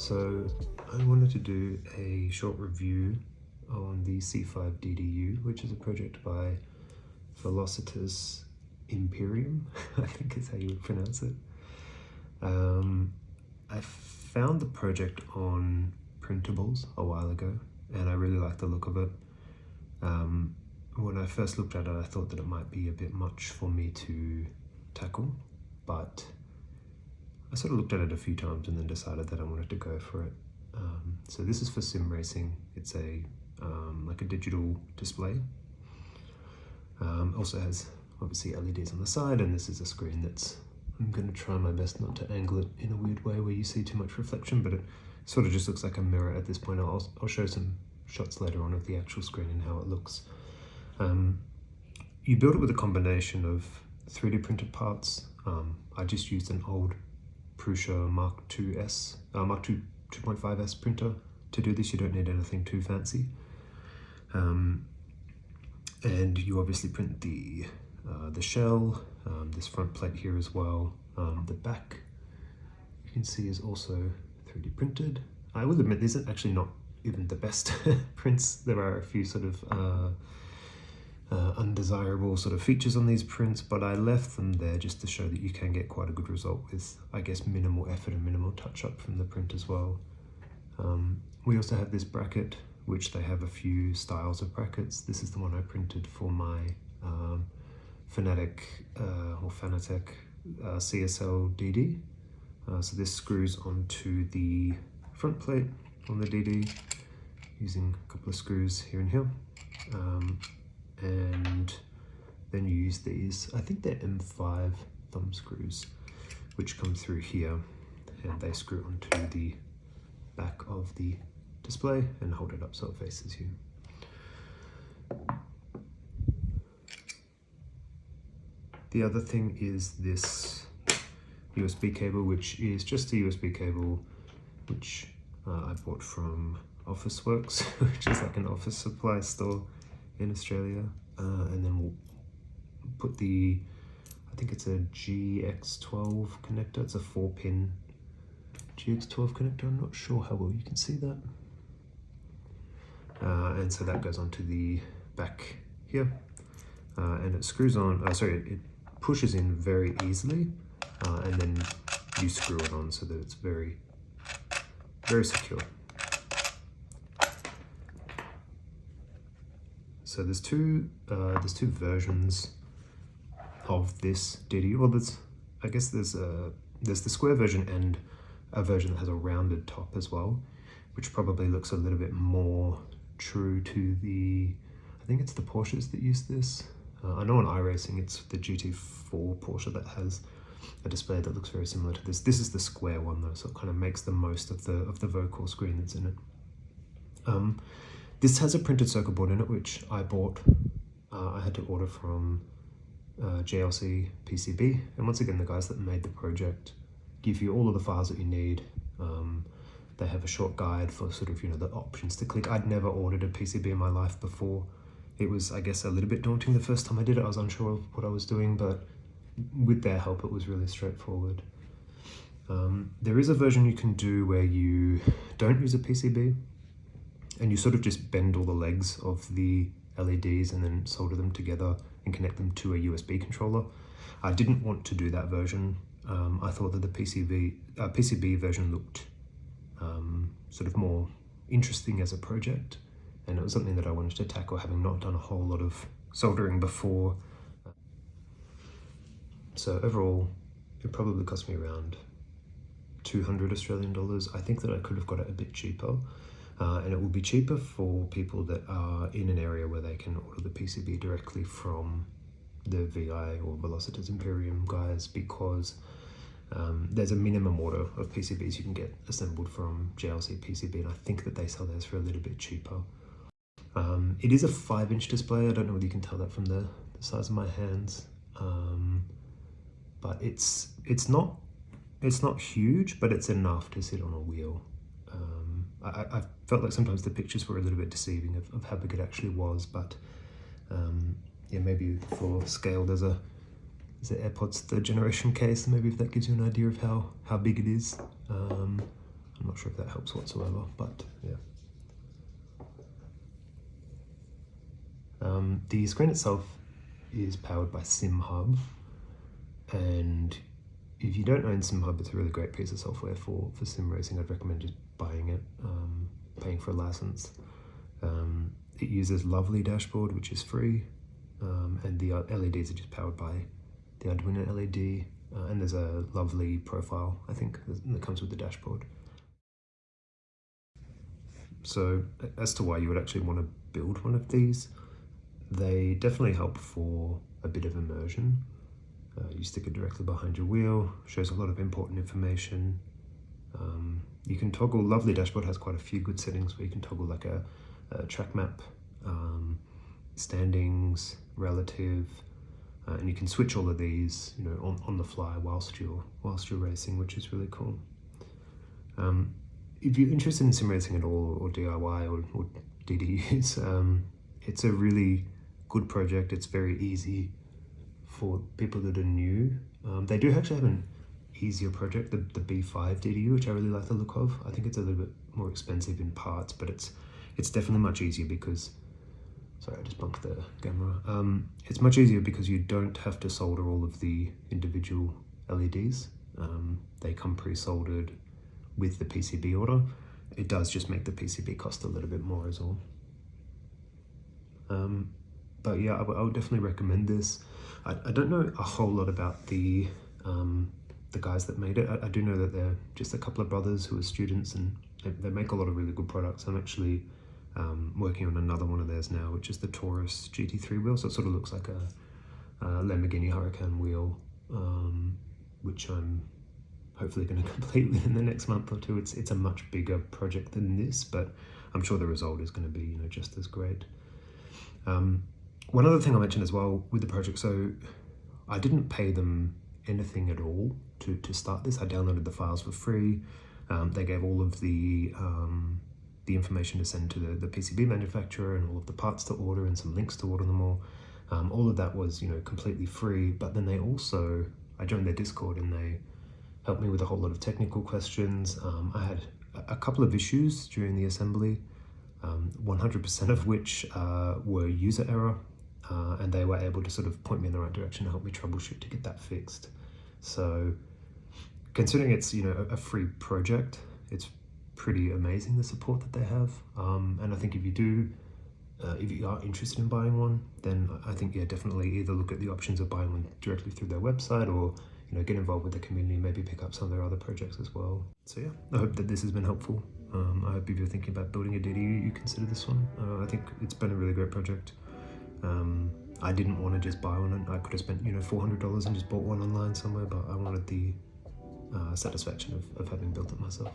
So I wanted to do a short review on the C5 DDU, which is a project by Velocitus Imperium, I think is how you would pronounce it. I found the project on Printables a while ago, and I really liked the look of it. When I first looked at it, I thought that it might be a bit much for me to tackle, but I sort of looked at it a few times and then decided that I wanted to go for it. So this is for sim racing. It's a like a digital display. Also has obviously LEDs on the side, and this is a screen that's, I'm going to try my best not to angle it in a weird way where you see too much reflection, but it sort of just looks like a mirror at this point. I'll show some shots later on of the actual screen and how it looks. You build it with a combination of 3D printed parts. I just used an old Prusa Mark II 2.5S printer to do this. You don't need anything too fancy. And you obviously print the shell, this front plate here as well. The back, you can see, is also 3D printed. I will admit these are actually not even the best prints. There are a few sort of undesirable sort of features on these prints, but I left them there just to show that you can get quite a good result with, I guess, minimal effort and minimal touch-up from the print as well. We also have this bracket, which they have a few styles of brackets. This is the one I printed for my Fanatec CSL DD. So this screws onto the front plate on the DD using a couple of screws here and here. And then you use these, I think they're M5 thumb screws, which come through here, and they screw onto the back of the display and hold it up so it faces you. The other thing is this USB cable, which is just a USB cable, which I bought from Officeworks, which is like an office supply store in Australia, and then we'll put the, I think it's a GX12 connector. It's a 4-pin GX12 connector. I'm not sure how well you can see that. And so that goes onto the back here, and it screws on, it pushes in very easily, and then you screw it on so that it's very, very secure. So there's two versions of this DDU. Well, I guess there's the square version and a version that has a rounded top as well, which probably looks a little bit more true to the, I think it's the Porsches that use this. I know on iRacing it's the GT4 Porsche that has a display that looks very similar to this. This is the square one though, so it kind of makes the most of the vocal screen that's in it. This has a printed circuit board in it, which I bought. I had to order from JLC PCB, and once again, the guys that made the project give you all of the files that you need. They have a short guide for sort of, you know, the options to click. I'd never ordered a PCB in my life before. It was, I guess, a little bit daunting the first time I did it. I was unsure of what I was doing, but with their help, it was really straightforward. There is a version you can do where you don't use a PCB, and you sort of just bend all the legs of the LEDs and then solder them together and connect them to a USB controller. I didn't want to do that version. I thought that the PCB version looked sort of more interesting as a project, and it was something that I wanted to tackle, having not done a whole lot of soldering before. So overall, it probably cost me around 200 Australian dollars. I think that I could have got it a bit cheaper. And it will be cheaper for people that are in an area where they can order the PCB directly from the VI or Velocitus Imperium guys, because there's a minimum order of PCBs you can get assembled from JLC PCB, and I think that they sell theirs for a little bit cheaper. It is a 5-inch display. I don't know whether you can tell that from the size of my hands, but it's not huge, but it's enough to sit on a wheel. I felt like sometimes the pictures were a little bit deceiving of how big it actually was, but yeah, maybe for scale there's an AirPods 3rd generation case, maybe if that gives you an idea of how big it is. I'm not sure if that helps whatsoever, but yeah. The screen itself is powered by SimHub, and if you don't own SimHub, it's a really great piece of software for sim racing. I'd recommend just buying it, paying for a license. It uses Lovely Dashboard, which is free, and the LEDs are just powered by the Arduino LED, and there's a Lovely profile, I think, that comes with the dashboard. So as to why you would actually want to build one of these, they definitely help for a bit of immersion. You stick it directly behind your wheel, shows a lot of important information. You can toggle, Lovely Dashboard has quite a few good settings where you can toggle like a track map, standings, relative, and you can switch all of these, you know, on the fly whilst you're racing, which is really cool. If you're interested in sim racing at all, or DIY or DDUs, it's a really good project. It's very easy for people that are new. They do actually have an easier project, the B5 DDU, which I really like the look of. I think it's a little bit more expensive in parts, but it's definitely much easier because, sorry, I just bumped the camera. It's much easier because you don't have to solder all of the individual LEDs. They come pre-soldered with the PCB order. It does just make the PCB cost a little bit more as well. But yeah, I would definitely recommend this. I don't know a whole lot about the guys that made it. I do know that they're just a couple of brothers who are students, and they make a lot of really good products. I'm actually working on another one of theirs now, which is the Taurus GT3 wheel. So it sort of looks like a Lamborghini Huracan wheel, which I'm hopefully going to complete within the next month or two. It's a much bigger project than this, but I'm sure the result is going to be, you know, just as great. One other thing I mentioned as well with the project, so I didn't pay them anything at all to start this. I downloaded the files for free. They gave all of the information to send to the PCB manufacturer and all of the parts to order and some links to order them all. All of that was, you know, completely free, but then they also, I joined their Discord and they helped me with a whole lot of technical questions. I had a couple of issues during the assembly, 100% of which were user error, and they were able to sort of point me in the right direction to help me troubleshoot to get that fixed. So considering it's, you know, a free project, it's pretty amazing the support that they have. And I think if you are interested in buying one, then I think, yeah, definitely either look at the options of buying one directly through their website, or, you know, get involved with the community, maybe pick up some of their other projects as well. So yeah, I hope that this has been helpful. I hope if you're thinking about building a DDU, you consider this one. I think it's been a really great project. I didn't want to just buy one, and I could have spent, you know, $400 and just bought one online somewhere, but I wanted the satisfaction of having built it myself.